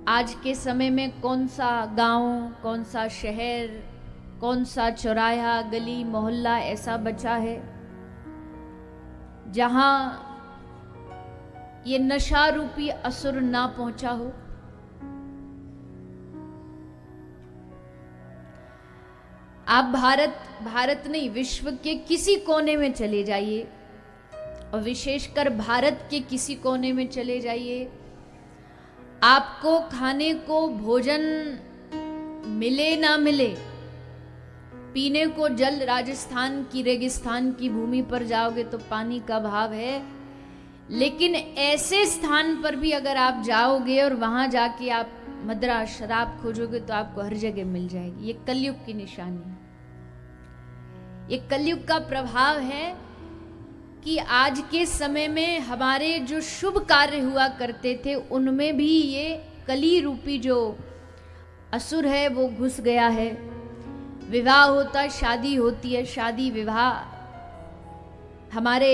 आज के समय में कौन सा गांव, कौन सा शहर, कौन सा चौराहा, गली मोहल्ला ऐसा बचा है जहां ये नशा रूपी असुर ना पहुंचा हो। आप भारत नहीं, विश्व के किसी कोने में चले जाइए और विशेषकर भारत के किसी कोने में चले जाइए, आपको खाने को भोजन मिले ना मिले, पीने को जल, राजस्थान की रेगिस्तान की भूमि पर जाओगे तो पानी का अभाव है, लेकिन ऐसे स्थान पर भी अगर आप जाओगे और वहां जाके आप मदिरा शराब खोजोगे तो आपको हर जगह मिल जाएगी। ये कलयुग की निशानी है, ये कलयुग का प्रभाव है कि आज के समय में हमारे जो शुभ कार्य हुआ करते थे उनमें भी ये कली रूपी जो असुर है वो घुस गया है। विवाह होता है, शादी होती है, शादी विवाह हमारे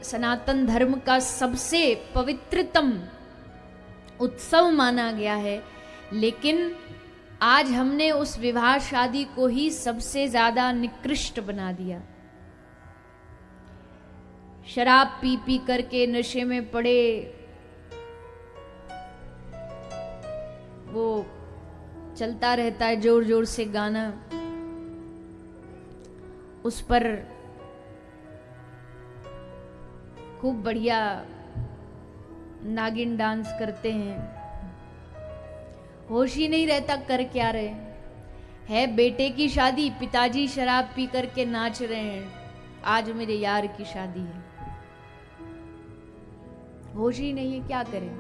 सनातन धर्म का सबसे पवित्रतम उत्सव माना गया है, लेकिन आज हमने उस विवाह शादी को ही सबसे ज्यादा निकृष्ट बना दिया। शराब पी पी करके नशे में पड़े, वो चलता रहता है जोर जोर से गाना, उस पर खूब बढ़िया नागिन डांस करते हैं, होश ही नहीं रहता कर क्या रहे है। बेटे की शादी, पिताजी शराब पी करके नाच रहे हैं, आज मेरे यार की शादी है, होश ही नहीं है, क्या करें।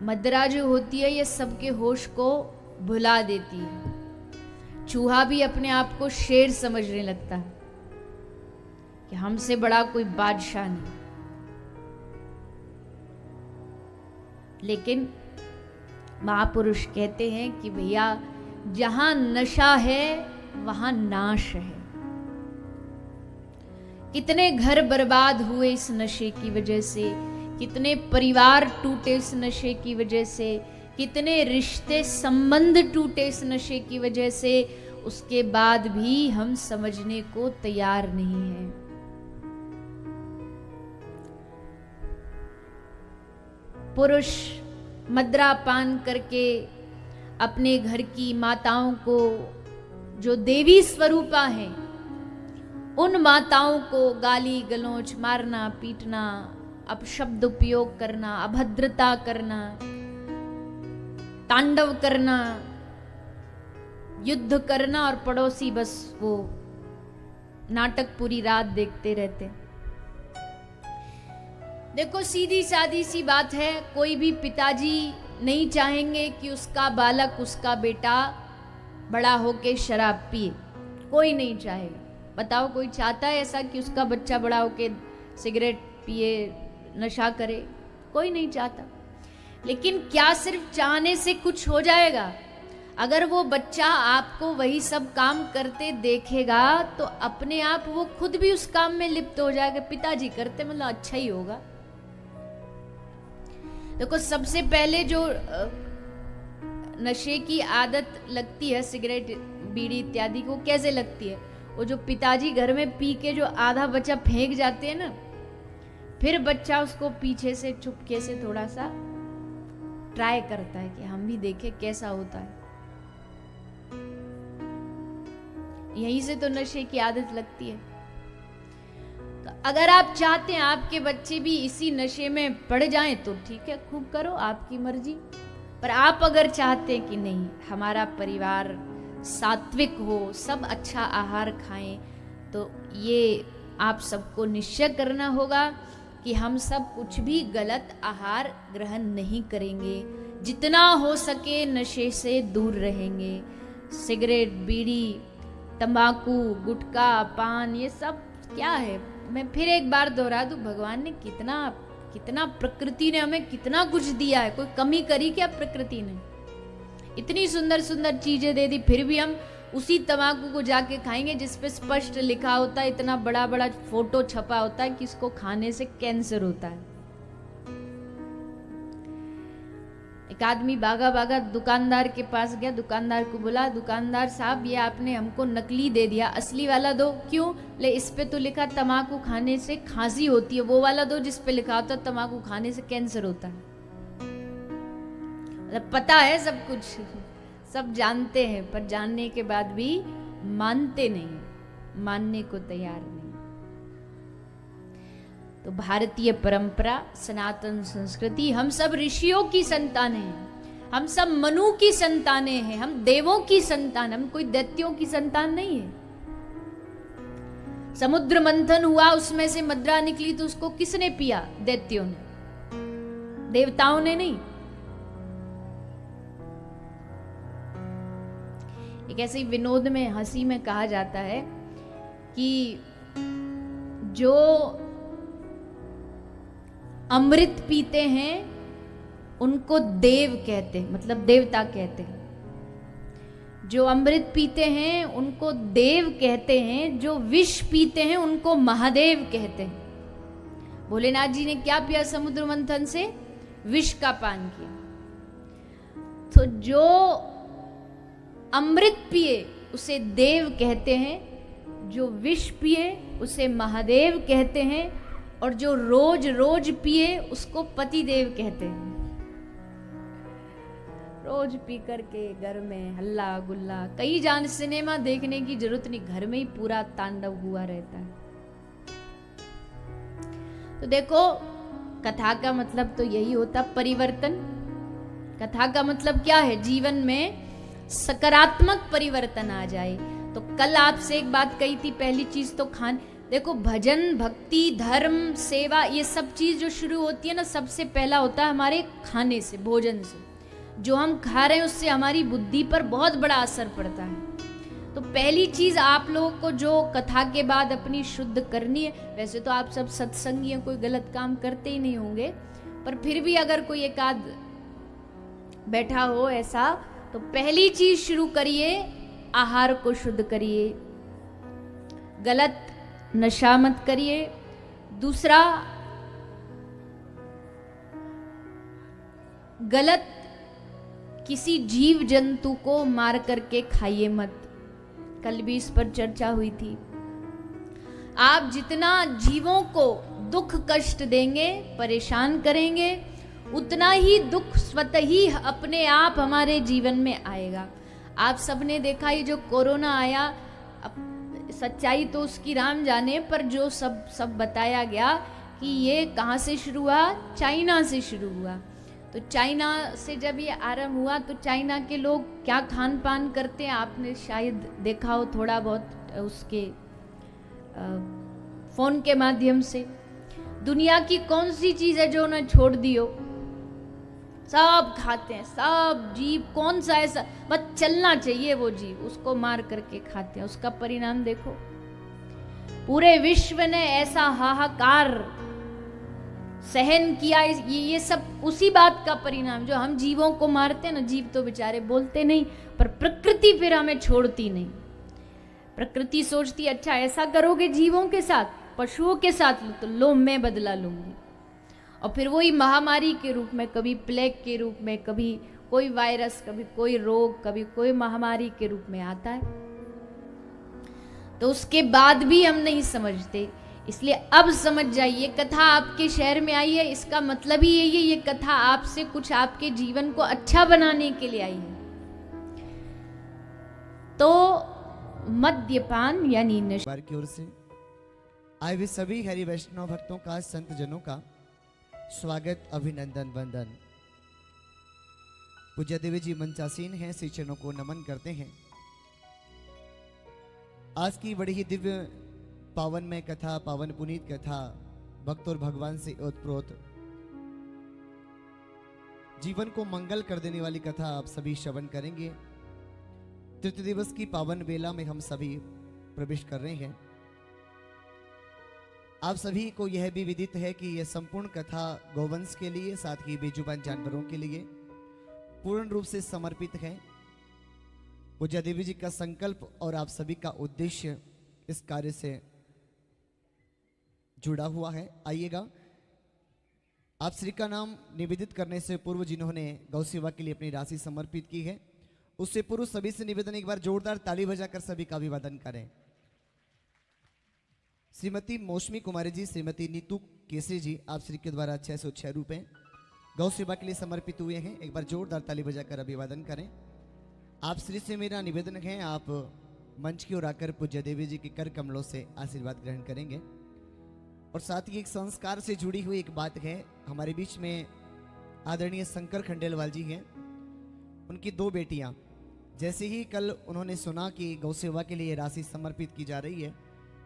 मदिरा जो होती है ये सबके होश को भुला देती है। चूहा भी अपने आप को शेर समझने लगता है कि हमसे बड़ा कोई बादशाह नहीं, लेकिन महापुरुष कहते हैं कि भैया जहां नशा है वहां नाश है। कितने घर बर्बाद हुए इस नशे की वजह से, कितने परिवार टूटे इस नशे की वजह से, कितने रिश्ते संबंध टूटे इस नशे की वजह से, उसके बाद भी हम समझने को तैयार नहीं हैं। पुरुष मदिरा पान करके अपने घर की माताओं को, जो देवी स्वरूपा हैं, उन माताओं को गाली गलौज, मारना पीटना, अपशब्द उपयोग करना, अभद्रता करना, तांडव करना, युद्ध करना, और पड़ोसी बस वो नाटक पूरी रात देखते रहते। देखो सीधी सादी सी बात है, कोई भी पिताजी नहीं चाहेंगे कि उसका बालक, उसका बेटा बड़ा होके शराब पिए, कोई नहीं चाहेगा। बताओ कोई चाहता है ऐसा कि उसका बच्चा बड़ा होके सिगरेट पिए, नशा करे? कोई नहीं चाहता। लेकिन क्या सिर्फ चाहने से कुछ हो जाएगा? अगर वो बच्चा आपको वही सब काम करते देखेगा तो अपने आप वो खुद भी उस काम में लिप्त हो जाएगा। पिताजी करते मतलब अच्छा ही होगा। देखो सबसे पहले जो नशे की आदत लगती है, सिगरेट बीड़ी इत्यादि को, कैसे लगती है? वो जो पिताजी घर में पी के जो आधा बच्चा फेंक जाते हैं ना, फिर बच्चा उसको पीछे से चुपके से थोड़ा सा ट्राई करता है कि हम भी देखें कैसा होता है। यहीं से तो नशे की आदत लगती है। तो अगर आप चाहते हैं आपके बच्चे भी इसी नशे में पड़ जाएं तो ठीक है, खूब करो, आपकी मर्जी। पर आप अगर चाहते हैं कि नहीं हमारा परिवार सात्विक हो, सब अच्छा आहार खाएं, तो ये आप सबको निश्चय करना होगा कि हम सब कुछ भी गलत आहार ग्रहण नहीं करेंगे, जितना हो सके नशे से दूर रहेंगे। सिगरेट, बीड़ी, तंबाकू, गुटखा, पान, ये सब क्या है? मैं फिर एक बार दोहरा दूं, भगवान ने कितना प्रकृति ने हमें कितना कुछ दिया है। कोई कमी करी क्या प्रकृति ने? इतनी सुंदर सुंदर चीजें दे दी, फिर भी हम उसी तंबाकू को जाके खाएंगे जिस पे स्पष्ट लिखा होता है, इतना बड़ा बड़ा फोटो छपा होता है कि इसको खाने से कैंसर होता है। एक आदमी भागा भागा दुकानदार के पास गया, दुकानदार को बोला, दुकानदार साहब ये आपने हमको नकली दे दिया, असली वाला दो। क्यों? ले इस पे तो लिखा तम्बाकू खाने से खांसी होती है, वो वाला दो जिस पे लिखा होता है तम्बाकू खाने से कैंसर होता है। मतलब पता है सब कुछ, सब जानते हैं, पर जानने के बाद भी मानते नहीं, मानने को तैयार नहीं। तो भारतीय परंपरा, सनातन संस्कृति, हम सब ऋषियों की संतानें हैं, हम सब मनु की संतानें हैं, हम देवों की संतान, हम कोई दैत्यों की संतान नहीं है। समुद्र मंथन हुआ, उसमें से मदिरा निकली तो उसको किसने पिया? दैत्यों ने, देवताओं ने नहीं। एक ऐसे ही विनोद में, हंसी में कहा जाता है कि जो अमृत पीते हैं उनको देव कहते हैं, मतलब देवता कहते हैं। जो अमृत पीते हैं उनको देव कहते हैं, जो विष पीते हैं उनको महादेव कहते हैं। भोलेनाथ जी ने क्या पिया समुद्र मंथन से? विष का पान किया। तो जो अमृत पिए उसे देव कहते हैं, जो विष पिए उसे महादेव कहते हैं, और जो रोज रोज पिए उसको पतिदेव कहते हैं। रोज पी करके घर में हल्ला गुल्ला, कहीं जान सिनेमा देखने की जरूरत नहीं, घर में ही पूरा तांडव हुआ रहता है। तो देखो, कथा का मतलब तो यही होता, परिवर्तन। कथा का मतलब क्या है? जीवन में सकारात्मक परिवर्तन आ जाए। तो कल आपसे एक बात कही थी, पहली चीज तो देखो, भजन, भक्ति, धर्म, सेवा, ये सब चीज जो शुरू होती है ना, सबसे पहला होता है हमारे खाने से, भोजन से। जो हम खा रहे हैं उससे हमारी बुद्धि पर बहुत बड़ा असर पड़ता है। तो पहली चीज आप लोगों को जो कथा के बाद अपनी शुद्ध करनी है, वैसे तो आप सब सत्संगी हैं, कोई गलत काम करते ही नहीं होंगे, पर फिर भी अगर कोई एक आध बैठा हो ऐसा, तो पहली चीज शुरू करिए, आहार को शुद्ध करिए, गलत नशा मत करिए। दूसरा, गलत किसी जीव जंतु को मार करके खाइए मत। कल भी इस पर चर्चा हुई थी। आप जितना जीवों को दुख कष्ट देंगे, परेशान करेंगे, उतना ही दुख स्वतः ही अपने आप हमारे जीवन में आएगा। आप सबने देखा, ये जो कोरोना आया, सच्चाई तो उसकी राम जाने, पर जो सब बताया गया कि ये कहाँ से शुरू हुआ? चाइना से शुरू हुआ। तो चाइना से जब ये आरंभ हुआ, तो चाइना के लोग क्या खान पान करते हैं आपने शायद देखा हो थोड़ा बहुत उसके फोन के माध्यम से। दुनिया की कौन सी चीज है जो उन्हें छोड़ दी हो? सब खाते हैं, सब जीव, कौन सा ऐसा बस चलना चाहिए वो जीव, उसको मार करके खाते हैं। उसका परिणाम देखो, पूरे विश्व ने ऐसा हाहाकार सहन किया। ये सब उसी बात का परिणाम, जो हम जीवों को मारते हैं ना, जीव तो बेचारे बोलते नहीं, पर प्रकृति फिर हमें छोड़ती नहीं। प्रकृति सोचती, अच्छा ऐसा करोगे जीवों के साथ, पशुओं के साथ, तो लो मैं बदला लूंगी। और फिर वही महामारी के रूप में, कभी प्लेग के रूप में, कभी कोई वायरस, कभी कोई रोग, कभी कोई महामारी के रूप में आता है। तो उसके बाद भी हम नहीं समझते। इसलिए अब समझ जाइए, कथा आपके शहर में आई है, इसका मतलब ही यही है, ये कथा आपसे कुछ आपके जीवन को अच्छा बनाने के लिए आई है। तो मद्यपान यानी नशा की ओर से आए हुए सभी हरि वैष्णव भक्तों का, संत जनों का स्वागत, अभिनंदन, वंदन। पूज्य देवी जी मंचासीन हैं, श्री चरणों को नमन करते हैं। आज की बड़ी ही दिव्य पावन में कथा, पावन पुनीत कथा, भक्त और भगवान से ओतप्रोत जीवन को मंगल कर देने वाली कथा आप सभी श्रवण करेंगे। तृतीय दिवस की पावन बेला में हम सभी प्रवेश कर रहे हैं। आप सभी को यह भी विदित है कि यह संपूर्ण कथा गौवंश के लिए, साथ ही बेजुबान जानवरों के लिए पूर्ण रूप से समर्पित है। पूज्य देवी जी का संकल्प और आप सभी का उद्देश्य इस कार्य से जुड़ा हुआ है। आइएगा, आप श्री का नाम निवेदित करने से पूर्व जिन्होंने गौ सेवा के लिए अपनी राशि समर्पित की है, उससे पूर्व सभी से निवेदन एक बार जोरदार ताली बजाकर सभी का अभिवादन करें। श्रीमती मौसमी कुमारी जी, श्रीमती नीतू केसरी जी, आप श्री के द्वारा 606 रुपए गौ सेवा के लिए समर्पित हुए हैं। एक बार जोरदार ताली बजाकर अभिवादन करें। आप श्री से मेरा निवेदन है, आप मंच की ओर आकर पूज्य देवी जी के कर कमलों से आशीर्वाद ग्रहण करेंगे। और साथ ही एक संस्कार से जुड़ी हुई एक बात है, हमारे बीच में आदरणीय शंकर खंडेलवाल जी हैं, उनकी 2 बेटियां, जैसे ही कल उन्होंने सुना कि गौ सेवा के लिए राशि समर्पित की जा रही है,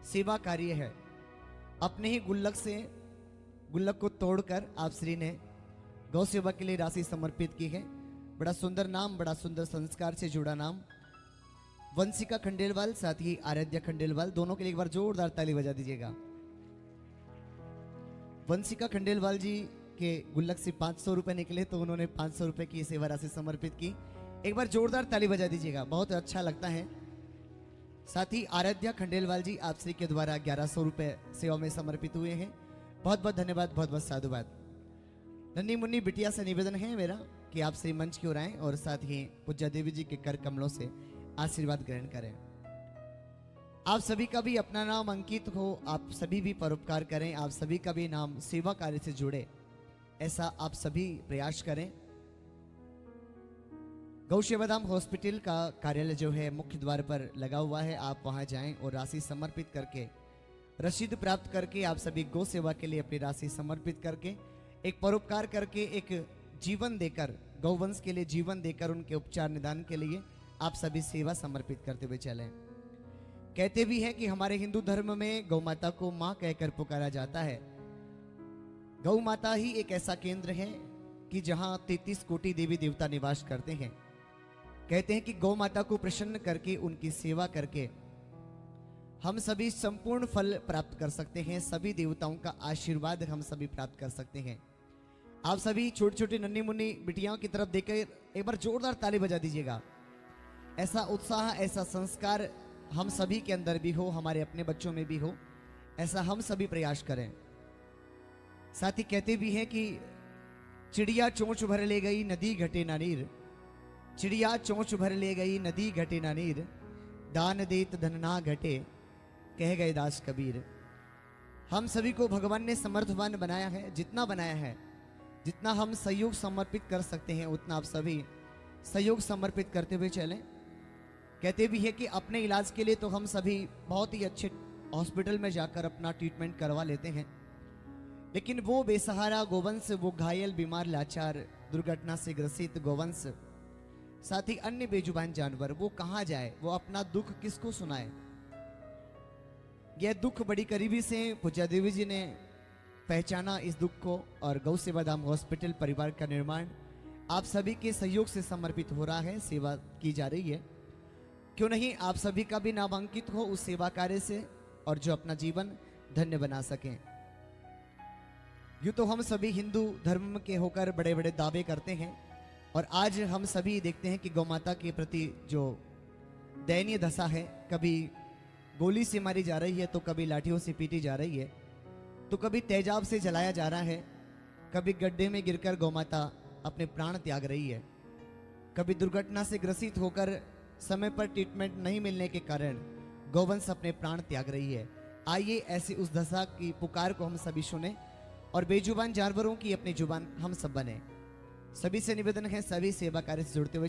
सेवा कार्य है, अपने ही गुल्लक को तोड़कर आप श्री ने गौ सेवा के लिए राशि समर्पित की है। बड़ा सुंदर नाम, बड़ा सुंदर संस्कार से जुड़ा नाम, वंशिका खंडेलवाल, साथ ही आराध्या खंडेलवाल, दोनों के लिए एक बार जोरदार ताली बजा दीजिएगा। वंशिका खंडेलवाल जी के गुल्लक से 500 रुपए निकले तो उन्होंने 500 रुपए की सेवा राशि समर्पित की। एक बार जोरदार ताली बजा दीजिएगा, बहुत अच्छा लगता है। साथ ही आराध्या खंडेलवाल जी, आप श्री के द्वारा 1100 रुपए सेवा में समर्पित हुए हैं। बहुत बहुत धन्यवाद, बहुत बहुत साधुवाद। नन्ही मुन्नी बिटिया से निवेदन है मेरा कि आप श्री मंच की ओर आएं और साथ ही पूज्य देवी जी के कर कमलों से आशीर्वाद ग्रहण करें। आप सभी का भी अपना नाम अंकित हो, आप सभी भी परोपकार करें, आप सभी का भी नाम सेवा कार्य से जुड़े, ऐसा आप सभी प्रयास करें। गौ सेवाधाम हॉस्पिटल का कार्यालय जो है मुख्य द्वार पर लगा हुआ है, आप वहां जाएं और राशि समर्पित करके, रसीद प्राप्त करके, आप सभी गौ सेवा के लिए अपनी राशि समर्पित करके, एक परोपकार करके, एक जीवन देकर, गौवंश के लिए जीवन देकर, उनके उपचार निदान के लिए आप सभी सेवा समर्पित करते हुए चलें। कहते भी हैं कि हमारे हिंदू धर्म में गौ माता को मां कहकर पुकारा जाता है। गौ माता ही एक ऐसा केंद्र है कि जहां 33 कोटि देवी देवता निवास करते हैं। कहते हैं कि गौ माता को प्रसन्न करके, उनकी सेवा करके हम सभी संपूर्ण फल प्राप्त कर सकते हैं, सभी देवताओं का आशीर्वाद हम सभी प्राप्त कर सकते हैं। आप सभी छोटी छोटी नन्ही मुन्नी बिटियाओं की तरफ देखकर एक बार जोरदार ताली बजा दीजिएगा। ऐसा उत्साह, ऐसा संस्कार हम सभी के अंदर भी हो, हमारे अपने बच्चों में भी हो, ऐसा हम सभी प्रयास करें। साथ ही कहते भी हैं कि चिड़िया चोंच भर ले गई नदी घटे ना नीर, चिड़िया चोंच भर ले गई नदी घटे ना नीर, दान देत धन ना घटे, कह गए दास कबीर। हम सभी को भगवान ने समर्थवान बनाया है, जितना बनाया है, जितना हम सहयोग समर्पित कर सकते हैं उतना आप सभी सहयोग समर्पित करते हुए चलें। कहते भी है कि अपने इलाज के लिए तो हम सभी बहुत ही अच्छे हॉस्पिटल में जाकर अपना ट्रीटमेंट करवा लेते हैं, लेकिन वो बेसहारा गोवंश, वो घायल, बीमार, लाचार, दुर्घटना से ग्रसित गोवंश, साथ ही अन्य बेजुबान जानवर, वो कहाँ जाए, वो अपना दुख किसको सुनाए। यह दुख बड़ी करीबी से पूज्य देवी जी ने पहचाना, इस दुख को, और गौ सेवाधाम हॉस्पिटल परिवार का निर्माण आप सभी के सहयोग से समर्पित हो रहा है, सेवा की जा रही है। क्यों नहीं आप सभी का भी नामांकित हो उस सेवा कार्य से, और जो अपना जीवन धन्य बना सकें। यूं तो हम सभी हिंदू धर्म के होकर बड़े बड़े दावे करते हैं, और आज हम सभी देखते हैं कि गौ माता के प्रति जो दयनीय दशा है, कभी गोली से मारी जा रही है, तो कभी लाठियों से पीटी जा रही है, तो कभी तेजाब से जलाया जा रहा है, कभी गड्ढे में गिरकर गौ माता अपने प्राण त्याग रही है, कभी दुर्घटना से ग्रसित होकर समय पर ट्रीटमेंट नहीं मिलने के कारण गौवंश अपने प्राण त्याग रही है। आइए ऐसी उस दशा की पुकार को हम सभी सुने और बेजुबान जानवरों की अपनी जुबान हम सब बने। सभी से निवेदन है, सभी सेवा कार्य से जुड़ते हुए